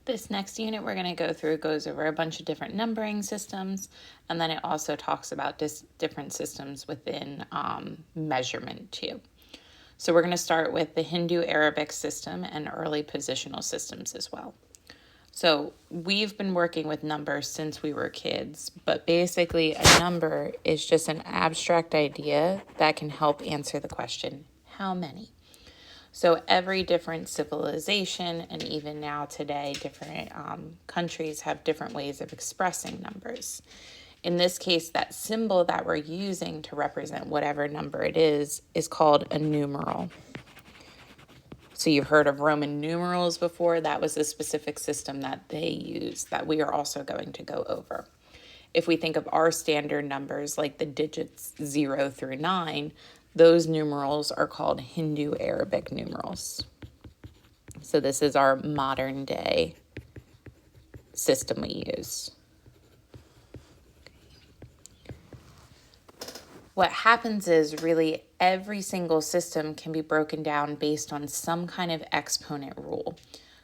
This next unit we're going to go through goes over a bunch of different numbering systems, and then it also talks about different systems within measurement too. So we're going to start with the Hindu-Arabic system and early positional systems as well. So we've been working with numbers since we were kids, but basically a number is just an abstract idea that can help answer the question, how many? So every different civilization, and even now today, different countries have different ways of expressing numbers. In this case, that symbol that we're using to represent whatever number it is called a numeral. So you've heard of Roman numerals before. That was a specific system that they used that we are also going to go over. If we think of our standard numbers, like the digits 0 through 9, those numerals are called Hindu-Arabic numerals. So this is our modern day system we use. What happens is really every single system can be broken down based on some kind of exponent rule.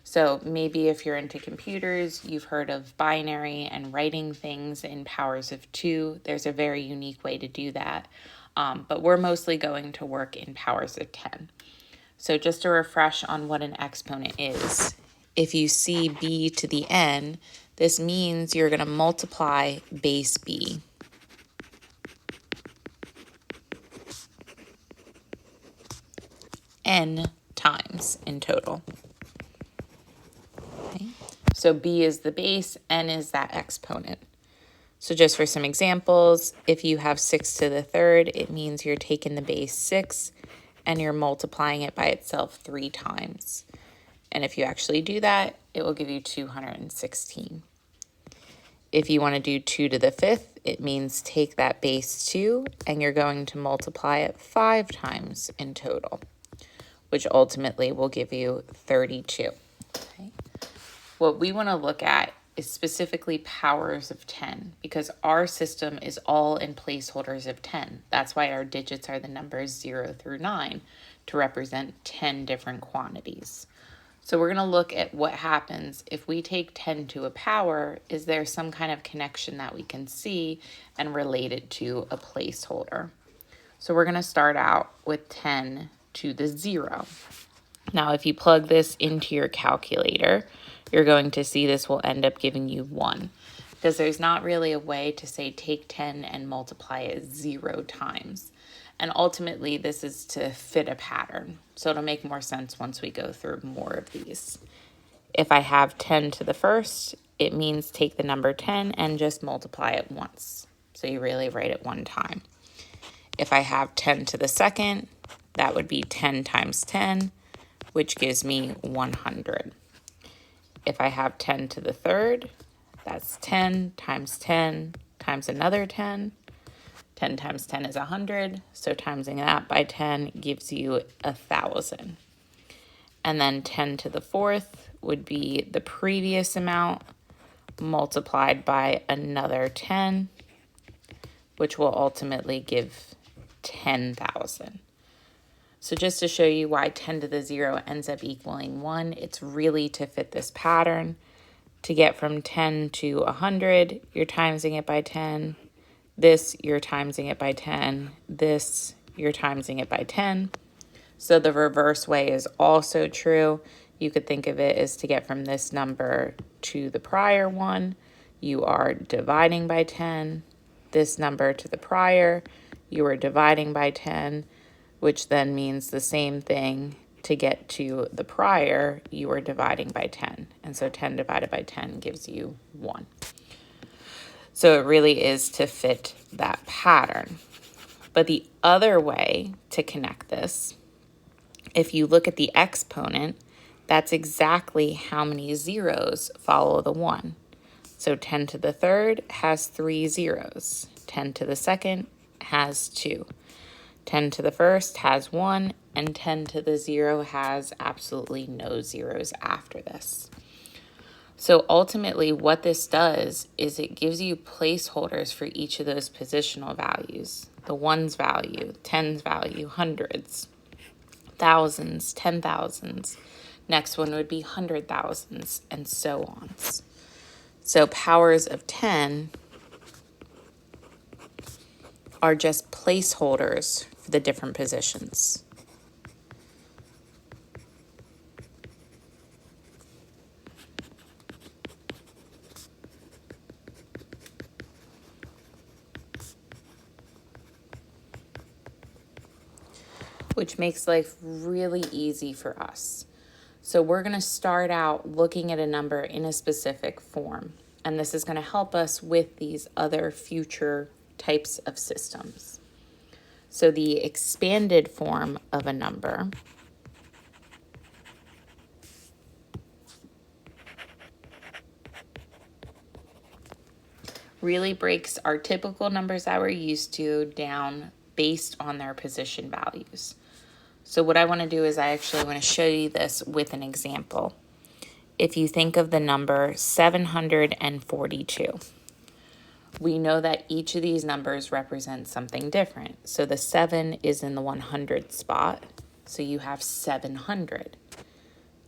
So maybe if you're into computers, you've heard of binary and writing things in powers of 2. There's a very unique way to do that. But we're mostly going to work in powers of 10. So just to refresh on what an exponent is, if you see b to the n, this means you're going to multiply base b. N times in total. Okay. So b is the base, n is that exponent. So just for some examples, if you have 6 to the third, it means you're taking the base 6 and you're multiplying it by itself 3 times. And if you actually do that, it will give you 216. If you want to do 2 to the 5th, it means take that base 2 and you're going to multiply it 5 times in total, which ultimately will give you 32. Okay. What we want to look at is specifically powers of 10, because our system is all in placeholders of 10. That's why our digits are the numbers 0 through 9 to represent 10 different quantities. So we're going to look at what happens if we take 10 to a power. Is there some kind of connection that we can see and relate it to a placeholder? So we're going to start out with 10 to the 0. Now, if you plug this into your calculator, you're going to see this will end up giving you 1, because there's not really a way to say take 10 and multiply it 0 times. And ultimately, this is to fit a pattern. So it'll make more sense once we go through more of these. If I have 10 to the first, it means take the number 10 and just multiply it once. So you really write it one time. If I have 10 to the second, that would be 10 times 10, which gives me 100. If I have 10 to the third, that's 10 times another 10. 10 times 10 is 100, so timesing that by 10 gives you 1,000. And then 10 to the fourth would be the previous amount multiplied by another 10, which will ultimately give 10,000. So just to show you why 10 to the 0 ends up equaling 1, it's really to fit this pattern. To get from 10 to 100, you're timesing it by 10. This, you're timesing it by 10. This, you're timesing it by 10. So the reverse way is also true. You could think of it as to get from this number to the prior one, you are dividing by 10. This number to the prior, you are dividing by 10, which then means the same thing. To get to the prior, you are dividing by 10. And so 10 divided by 10 gives you 1. So it really is to fit that pattern. But the other way to connect this, if you look at the exponent, that's exactly how many zeros follow the 1. So 10 to the third has 3 zeros. 10 to the second has 2. 10 to the first has 1, and 10 to the 0 has absolutely no zeros after this. So ultimately what this does is it gives you placeholders for each of those positional values. The 1's value, 10's value, hundreds, thousands, 10,000s, Next one would be 100,000s, and so on. So powers of 10 are just placeholders for the different positions. Which makes life really easy for us. So we're going to start out looking at a number in a specific form. And this is going to help us with these other future types of systems. So the expanded form of a number really breaks our typical numbers that we're used to down based on their position values. So what I want to do is I actually want to show you this with an example. If you think of the number 742, we know that each of these numbers represents something different. So the 7 is in the 100 spot, so you have 700.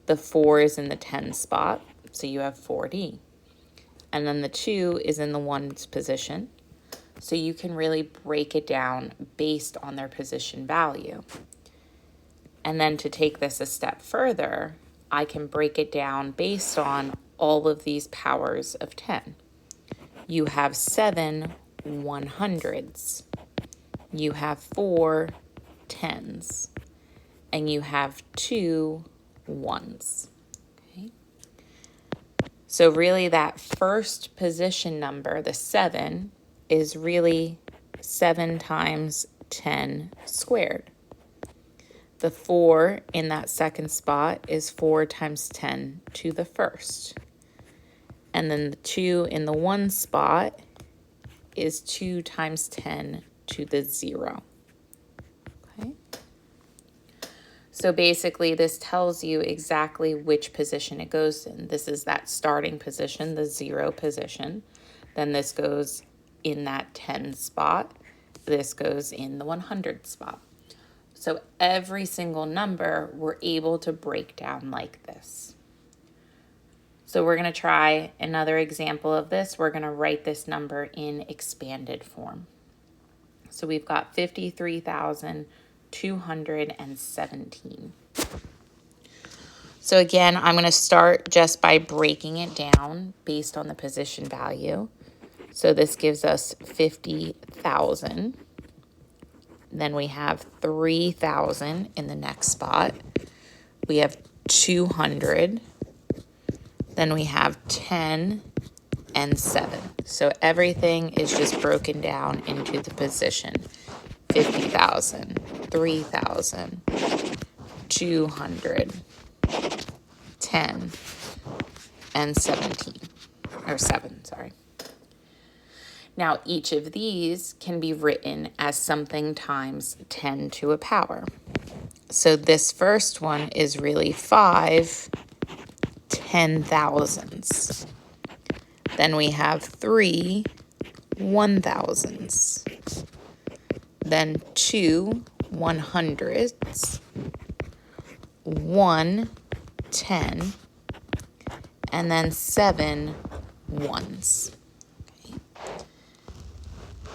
The 4 is in the 10 spot, so you have 40. And then the 2 is in the 1's position, so you can really break it down based on their position value. And then to take this a step further, I can break it down based on all of these powers of 10. You have 7 100s. You have 4 10s. And you have 2 1s. Okay. So really that first position number, the 7, is really 7 times 10 squared. The 4 in that second spot is 4 times 10 to the first. And then the 2 in the 1 spot is 2 times 10 to the 0. Okay. So basically this tells you exactly which position it goes in. This is that starting position, the 0 position. Then this goes in that 10 spot. This goes in the 100 spot. So every single number we're able to break down like this. So we're going to try another example of this. We're going to write this number in expanded form. So we've got 53,217. So again, I'm going to start just by breaking it down based on the position value. So this gives us 50,000. Then we have 3,000 in the next spot. We have 200. Then we have 10 and 7. So everything is just broken down into the position. 50,000, 3,000, 200, 10, and 17. Or 7, sorry. Now, each of these can be written as something times 10 to a power. So this first one is really 5 10,000s. Then we have 3 1,000s. Then 2 100s. 1 10. And then 7 1s.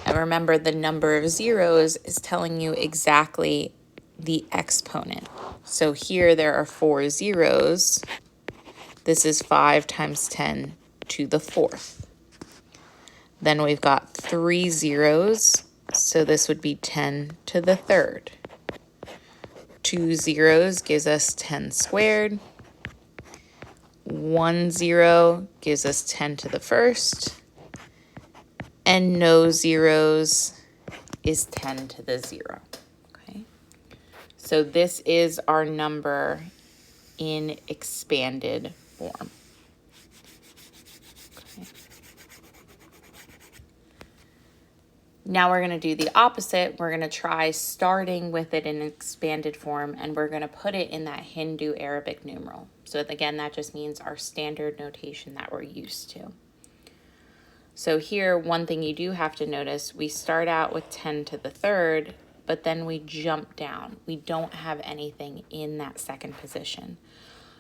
And remember, the number of zeros is telling you exactly the exponent. So here there are 4 zeros. This is 5 times 10 to the 4th. Then we've got 3 zeros. So this would be 10 to the 3rd. 2 zeros gives us 10 squared. 1 0 gives us 10 to the 1st. And no zeros is 10 to the 0. Okay. So this is our number in expanded form. Okay. Now we're going to do the opposite. We're going to try starting with it in expanded form, and we're going to put it in that Hindu Arabic numeral. So again, that just means our standard notation that we're used to. So here, one thing you do have to notice, we start out with 10 to the 3rd, but then we jump down. We don't have anything in that second position.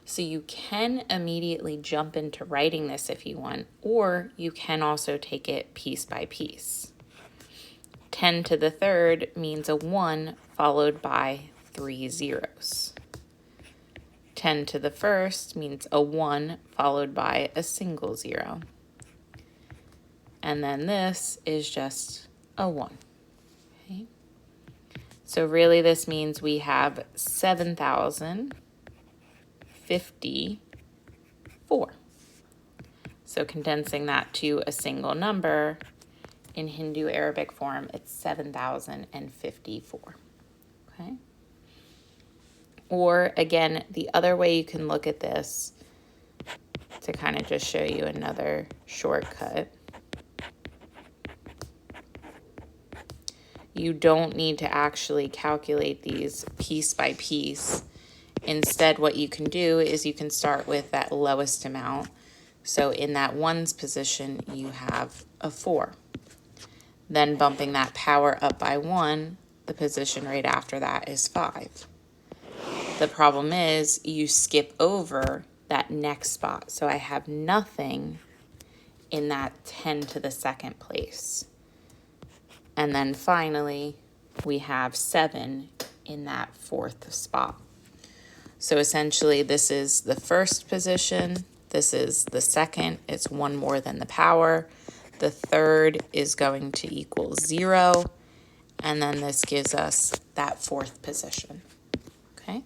So you can immediately jump into writing this if you want, or you can also take it piece by piece. 10 to the third means a 1 followed by 3 zeros. 10 to the first means a 1 followed by a single 0. And then this is just a 1. Okay. So really this means we have 7,054. So condensing that to a single number, in Hindu Arabic form, it's 7,054. Okay. Or again, the other way you can look at this, to kind of just show you another shortcut, you don't need to actually calculate these piece by piece. Instead, what you can do is you can start with that lowest amount. So in that ones position, you have a 4. Then bumping that power up by 1, the position right after that is 5. The problem is you skip over that next spot. So I have nothing in that 10 to the second place. And then finally, we have 7 in that 4th spot. So essentially, this is the first position. This is the second. It's 1 more than the power. The third is going to equal 0. And then this gives us that 4th position. Okay?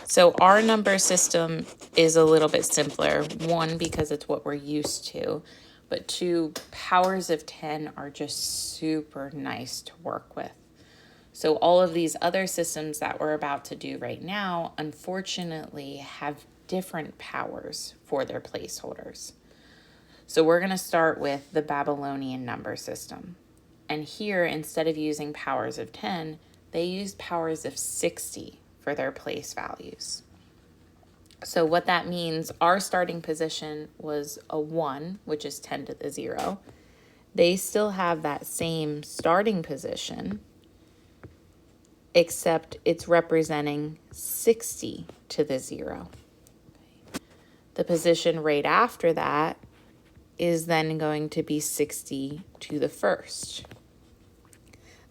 So our number system is a little bit simpler. 1, because it's what we're used to. But 2, powers of 10 are just super nice to work with. So all of these other systems that we're about to do right now, unfortunately, have different powers for their placeholders. So we're going to start with the Babylonian number system. And here, instead of using powers of 10, they used powers of 60 for their place values. So what that means, our starting position was a 1, which is 10 to the 0. They still have that same starting position, except it's representing 60 to the 0. The position right after that is then going to be 60 to the first.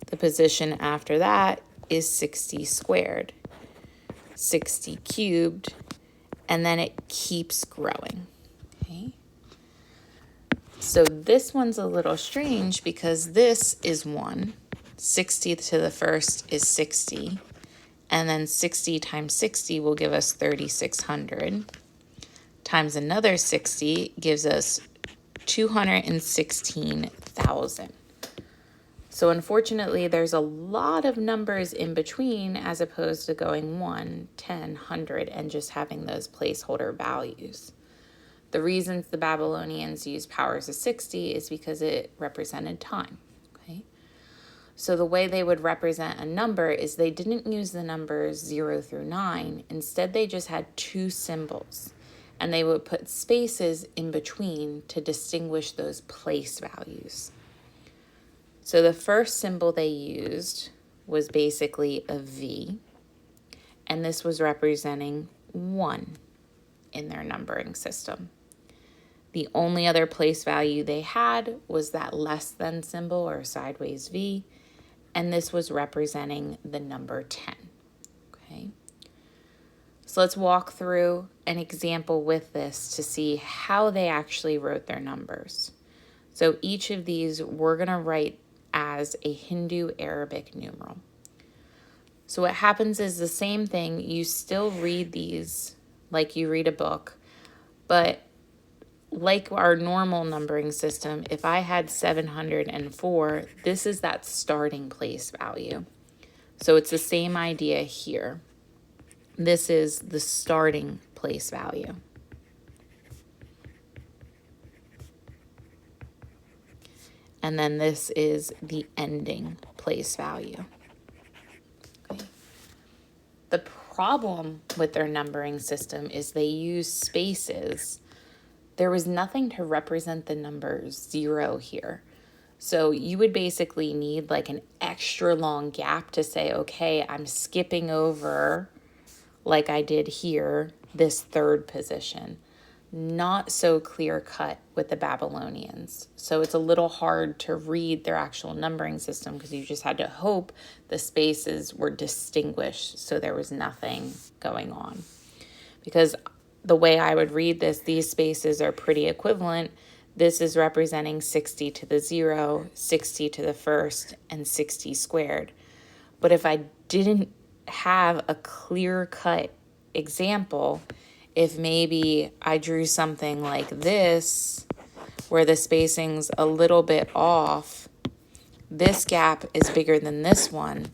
The position after that is 60 squared, 60 cubed, and then it keeps growing. Okay. So this one's a little strange because this is 1. 60 to the first is 60. And then 60 times 60 will give us 3,600. Times another 60 gives us 216,000. So unfortunately, there's a lot of numbers in between as opposed to going 1, 10, 100, and just having those placeholder values. The reasons the Babylonians used powers of 60 is because it represented time. Okay. So the way they would represent a number is they didn't use the numbers 0 through 9. Instead, they just had 2 symbols. And they would put spaces in between to distinguish those place values. So the first symbol they used was basically a V. And this was representing 1 in their numbering system. The only other place value they had was that less than symbol or sideways V. And this was representing the number 10. Okay. So let's walk through an example with this to see how they actually wrote their numbers. So each of these we're going to write as a Hindu Arabic numeral. So what happens is the same thing. You still read these like you read a book, but like our normal numbering system, if I had 704, this is that starting place value. So it's the same idea here. This is the starting place value. And then this is the ending place value. Okay. The problem with their numbering system is they use spaces. There was nothing to represent the number 0 here. So you would basically need like an extra long gap to say, okay, I'm skipping over like I did here, this third position. Not so clear cut with the Babylonians. So it's a little hard to read their actual numbering system because you just had to hope the spaces were distinguished so there was nothing going on. Because the way I would read this, these spaces are pretty equivalent. This is representing 60 to the 0, 60 to the first, and 60 squared. But if I didn't have a clear-cut example, if maybe I drew something like this, where the spacing's a little bit off, this gap is bigger than this one.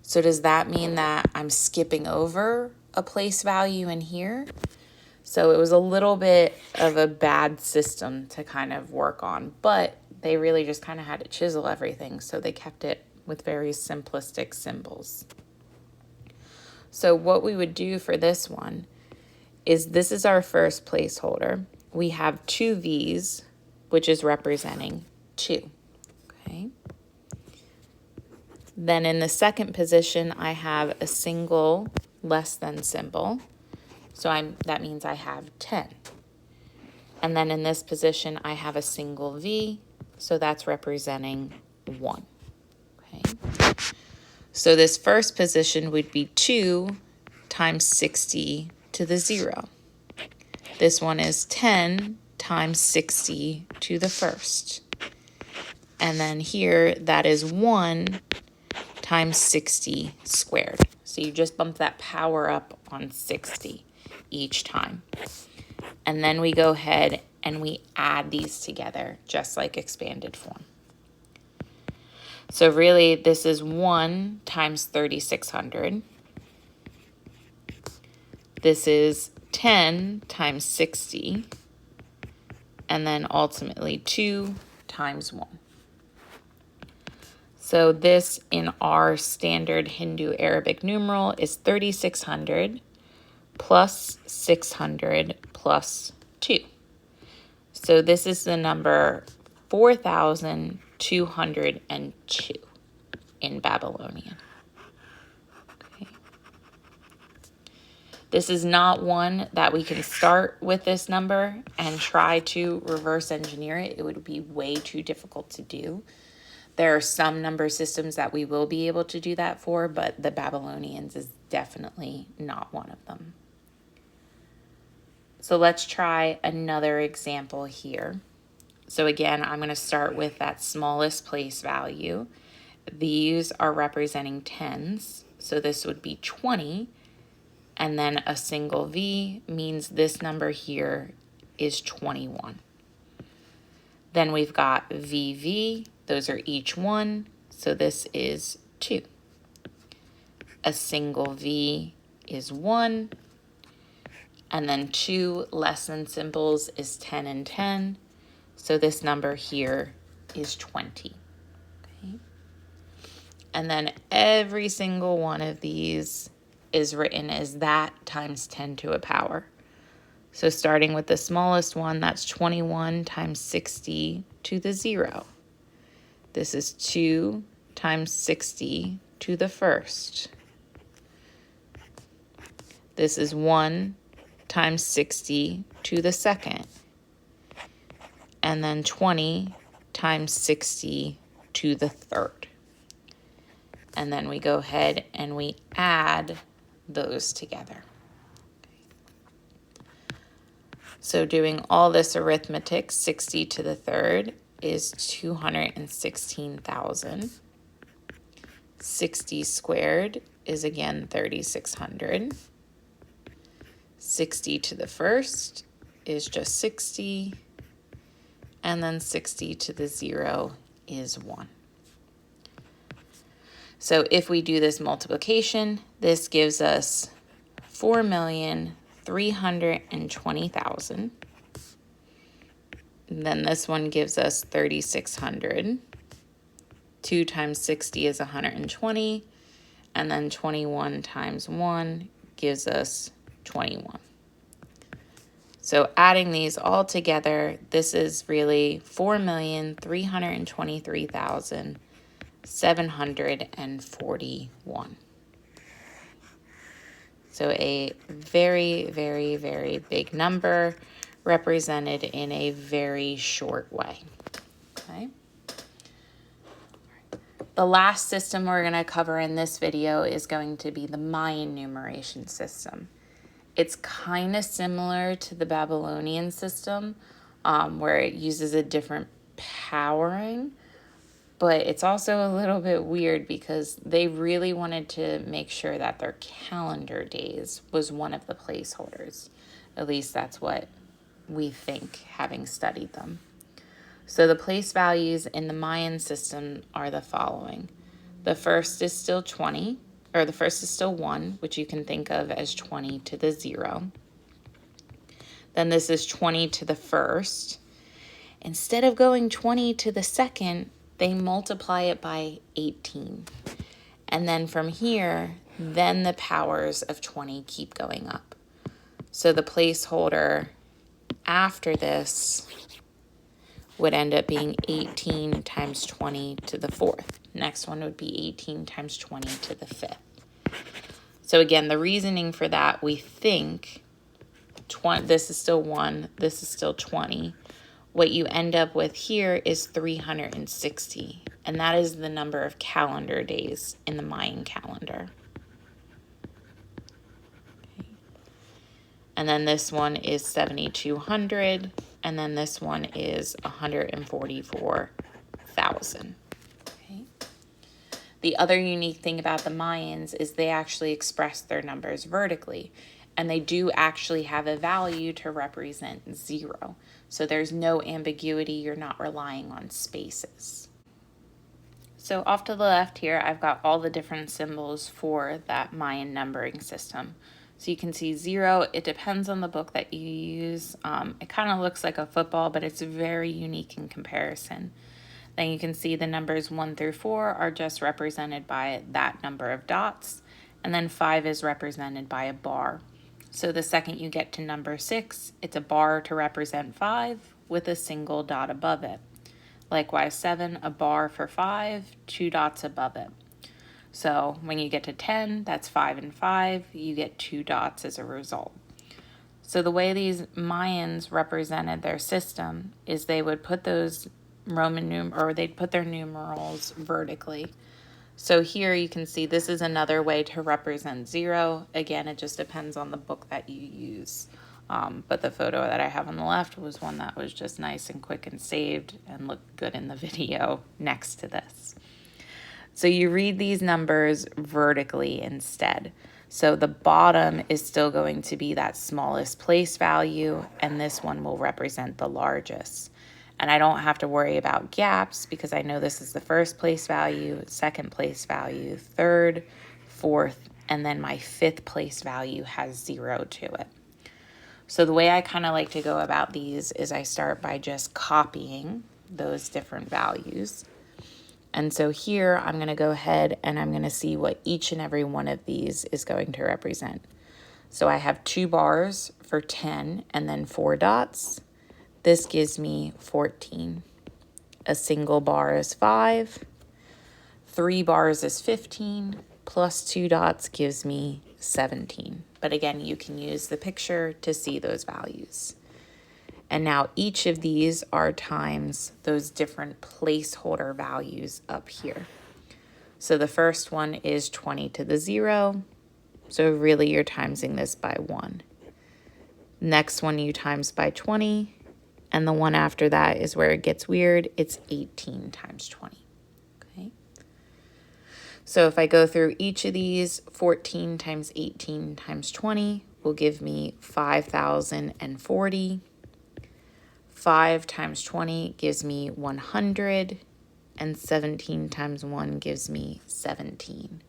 So does that mean that I'm skipping over a place value in here? So it was a little bit of a bad system to kind of work on, but they really just kind of had to chisel everything, so they kept it with very simplistic symbols. So what we would do for this one is, this is our first placeholder. We have 2 V's, which is representing 2. Okay. Then in the second position, I have a single less than symbol. So that means I have 10. And then in this position, I have a single V, so that's representing 1. Okay. So this first position would be 2 times 60 to the 0. This one is 10 times 60 to the first. And then here, that is 1 times 60 squared. So you just bump that power up on 60 each time. And then we go ahead and we add these together, just like expanded form. So really, this is 1 times 3,600. This is 10 times 60. And then ultimately 2 times 1. So this, in our standard Hindu Arabic numeral, is 3,600 plus 600 plus 2. So this is the number 4,202 in Babylonian. Okay. This is not one that we can start with this number and try to reverse engineer it. It would be way too difficult to do. There are some number systems that we will be able to do that for, but the Babylonians is definitely not one of them. So let's try another example here. So again, I'm going to start with that smallest place value. These are representing tens, so this would be 20, and then a single V means this number here is 21. Then we've got VV, those are each 1, so this is 2. A single V is 1, and then 2 less than symbols is 10 and 10, so this number here is 20. Okay. And then every single one of these is written as that times 10 to a power. So starting with the smallest one, that's 21 times 60 to the 0. This is 2 times 60 to the first. This is 1 times 60 to the second. And then 20 times 60 to the third. And then we go ahead and we add those together. So doing all this arithmetic, 60 to the third is 216,000. 60 squared is again 3,600. 60 to the first is just 60. And then 60 to the 0 is 1. So if we do this multiplication, this gives us 4,320,000. Then this one gives us 3,600. 2 times 60 is 120. And then 21 times 1 gives us 21. So adding these all together, this is really 4,323,741. So a very, very, very big number represented in a very short way. Okay. The last system we're going to cover in this video is going to be the Mayan numeration system. It's kind of similar to the Babylonian system, where it uses a different powering, but it's also a little bit weird because they really wanted to make sure that their calendar days was one of the placeholders. At least that's what we think, having studied them. So the place values in the Mayan system are the following. The first is still 20, or the first is still 1, which you can think of as 20 to the 0. Then this is 20 to the first. Instead of going 20 to the second, they multiply it by 18. And then from here, then the powers of 20 keep going up. So the placeholder after this would end up being 18 times 20 to the 4th. Next one would be 18 times 20 to the 5th. So again, the reasoning for that, we think this is still 1, this is still 20. What you end up with here is 360, and that is the number of calendar days in the Mayan calendar. Okay. And then this one is 7,200, and then this one is 144,000. Okay. The other unique thing about the Mayans is they actually express their numbers vertically, and they do actually have a value to represent 0. So there's no ambiguity, you're not relying on spaces. So off to the left here, I've got all the different symbols for that Mayan numbering system. So you can see 0, it depends on the book that you use. It kind of looks like a football, but it's very unique in comparison. Then you can see the numbers 1 through 4 are just represented by that number of dots, and then 5 is represented by a bar. So the second you get to number 6, it's a bar to represent 5 with a single dot above it. Likewise, 7, a bar for 5, 2 dots above it. So when you get to 10, that's 5 and 5, you get 2 dots as a result. So the way these Mayans represented their system is they would put those they'd put their numerals vertically. So here you can see this is another way to represent 0. Again, it just depends on the book that you use. But the photo that I have on the left was one that was just nice and quick and saved and looked good in the video next to this. So you read these numbers vertically instead. So the bottom is still going to be that smallest place value, and this one will represent the largest. And I don't have to worry about gaps because I know this is the first place value, second place value, third, fourth, and then my 5th place value has 0 to it. So the way I kind of like to go about these is I start by just copying those different values. And so here I'm going to go ahead and I'm going to see what each and every one of these is going to represent. So I have 2 bars for 10 and then 4 dots. This gives me 14. A single bar is 5. 3 bars is 15. Plus 2 dots gives me 17. But again, you can use the picture to see those values. And now each of these are times those different placeholder values up here. So the first one is 20 to the 0. So really you're timesing this by 1. Next one you times by 20. And the one after that is where it gets weird. It's 18 times 20. Okay. So if I go through each of these, 14 times 18 times 20 will give me 5,040. 5 times 20 gives me 100, and 17 times 1 gives me 17.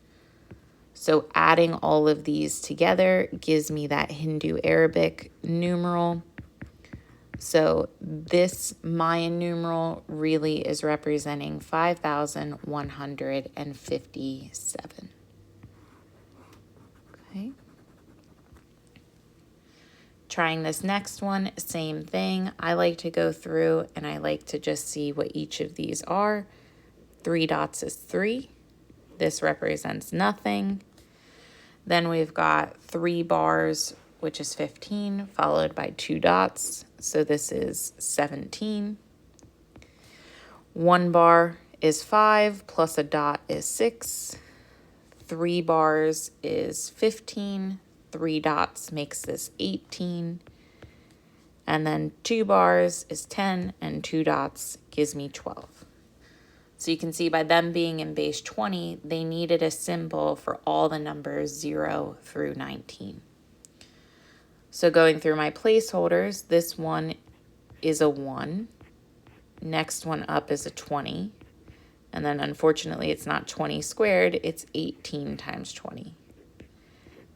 So adding all of these together gives me that Hindu Arabic numeral. So this Mayan numeral really is representing 5,157. Okay. Trying this next one, same thing. I like to go through and I like to just see what each of these are. 3 dots is 3. This represents nothing. Then we've got 3 bars, which is 15, followed by 2 dots. So this is 17. 1 bar is 5, plus a dot is 6. 3 bars is 15. 3 dots makes this 18. And then 2 bars is 10, and 2 dots gives me 12. So you can see by them being in base 20, they needed a symbol for all the numbers 0 through 19. So going through my placeholders, this one is a 1. Next one up is a 20. And then unfortunately, it's not 20 squared, it's 18 times 20.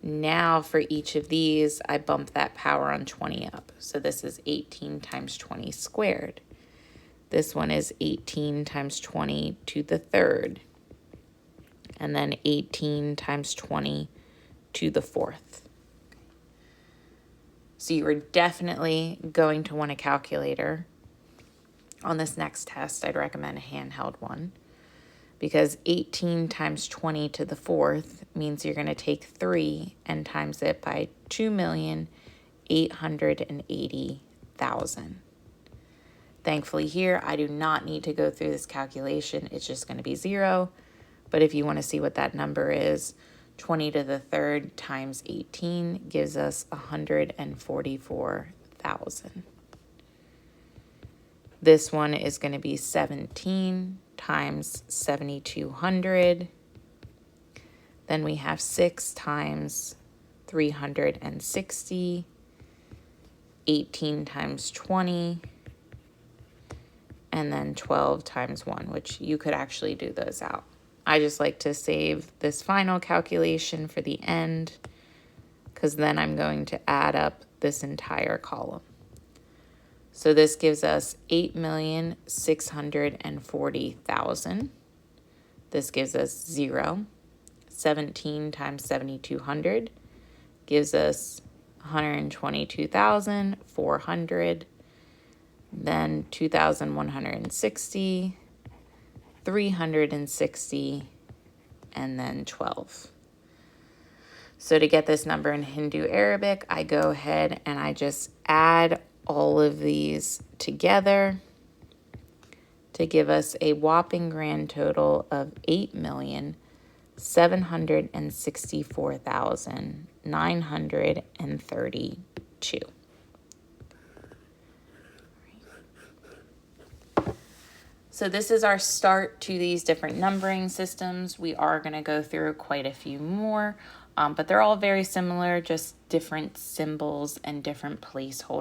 Now for each of these, I bump that power on 20 up. So this is 18 times 20 squared. This one is 18 times 20 to the third. And then 18 times 20 to the fourth. So you are definitely going to want a calculator. On this next test, I'd recommend a handheld one, because 18 times 20 to the fourth means you're going to take 3 and times it by 2,880,000. Thankfully here, I do not need to go through this calculation. It's just going to be 0. But if you want to see what that number is, 20 to the third times 18 gives us 144,000. This one is going to be 17 times 7,200. Then we have 6 times 360, 18 times 20, and then 12 times 1, which you could actually do those out. I just like to save this final calculation for the end, because then I'm going to add up this entire column. So this gives us 8,640,000. This gives us 0. 17 times 7,200 gives us 122,400. Then 2,160, 360, and then 12. So to get this number in Hindu Arabic, I go ahead and I just add all of these together to give us a whopping grand total of 8,764,932. So this is our start to these different numbering systems. We are going to go through quite a few more, but they're all very similar, just different symbols and different placeholders.